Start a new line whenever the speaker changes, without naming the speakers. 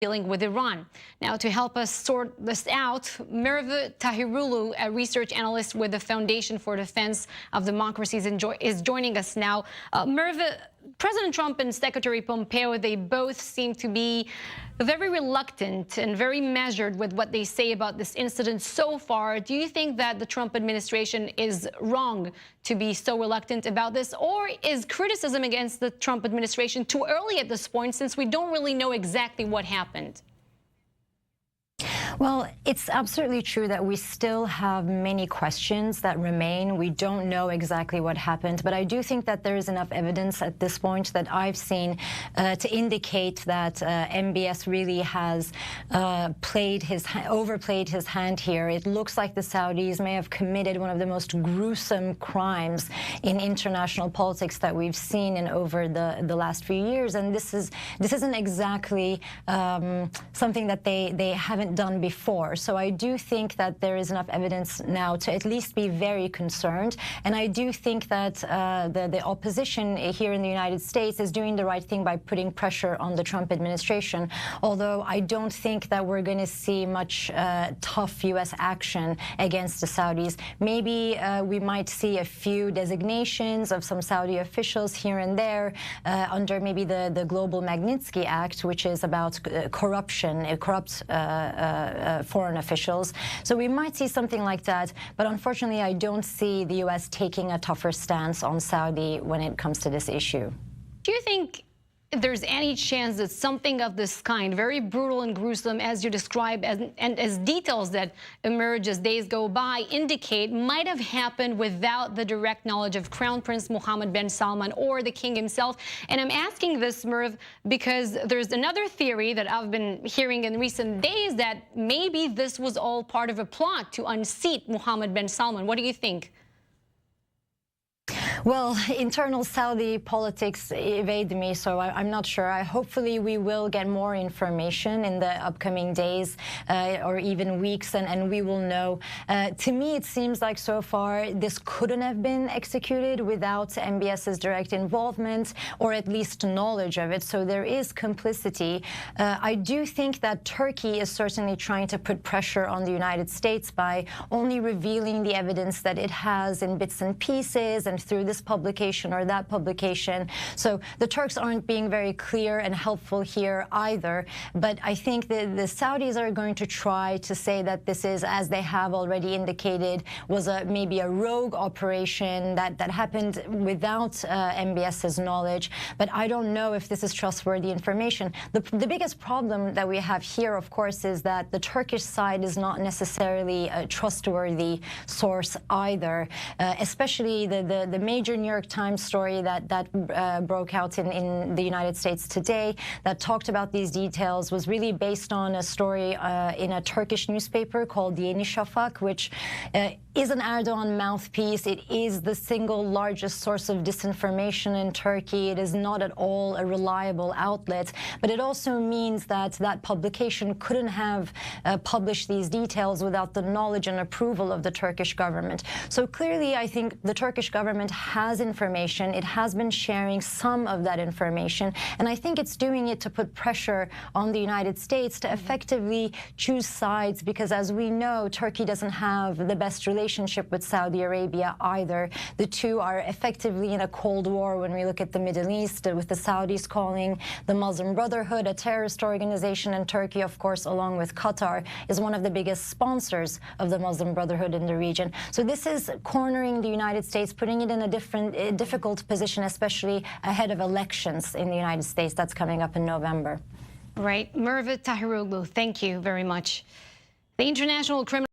dealing with Iran. Now, to help us sort this out, Merve Tahiroglu, a research analyst with the Foundation for Defense of Democracies, is joining us now. Merve, President Trump and Secretary Pompeo, they both seem to be very reluctant and very measured with what they say about this incident so far. Do you think that the Trump administration is wrong to be so reluctant about this? Or is criticism against the Trump administration too early at this point, since we don't really know exactly what happened?
Well, it's absolutely true that we still have many questions that remain. We don't know exactly what happened, but I do think that there is enough evidence at this point that I've seen to indicate that MBS really has overplayed his hand here. It looks like the Saudis may have committed one of the most gruesome crimes in international politics that we've seen in over the last few years, and this isn't exactly something that they haven't done before. So I do think that there is enough evidence now to at least be very concerned. And I do think that the opposition here in the United States is doing the right thing by putting pressure on the Trump administration. Although I don't think that we're going to see much tough U.S. action against the Saudis. Maybe we might see a few designations of some Saudi officials here and there under maybe the Global Magnitsky Act, which is about corruption, corrupt foreign officials. So we might see something like that, but unfortunately I don't see the U.S. taking a tougher stance on Saudi when it comes to this issue.
Do you think there's any chance that something of this kind, very brutal and gruesome as you describe, and as details that emerge as days go by indicate, might have happened without the direct knowledge of Crown Prince Mohammed bin Salman or the king himself? And I'm asking this, Merve, because there's another theory that I've been hearing in recent days that maybe this was all part of a plot to unseat Mohammed bin Salman. What do you think?
Well, internal Saudi politics evade me, so I'm not sure. Hopefully we will get more information in the upcoming days or even weeks, and we will know. To me, it seems like so far this couldn't have been executed without MBS's direct involvement or at least knowledge of it, so there is complicity. I do think that Turkey is certainly trying to put pressure on the United States by only revealing the evidence that it has in bits and pieces and through this publication or that publication. So the Turks aren't being very clear and helpful here either. But I think that the Saudis are going to try to say that this is, as they have already indicated, was maybe a rogue operation that happened without MBS's knowledge. But I don't know if this is trustworthy information. The biggest problem that we have here, of course, is that the Turkish side is not necessarily a trustworthy source either, especially the major New York Times story that broke out in the United States today that talked about these details was really based on a story in a Turkish newspaper called Yeni Shafak, which is an Erdogan mouthpiece. It is the single largest source of disinformation in Turkey. It is not at all a reliable outlet, but it also means that that publication couldn't have published these details without the knowledge and approval of the Turkish government. So clearly, I think the Turkish government has information. It has been sharing some of that information, and I think it's doing it to put pressure on the United States to effectively choose sides, because as we know, Turkey doesn't have the best relationship with Saudi Arabia either. The two are effectively in a Cold War when we look at the Middle East, with the Saudis calling the Muslim Brotherhood a terrorist organization, and Turkey, of course, along with Qatar, is one of the biggest sponsors of the Muslim Brotherhood in the region. So this is cornering the United States, putting it in a difficult position, especially ahead of elections in the United States that's coming up in November.
Right. Merve Tahiroglu, thank you very much. The International Criminal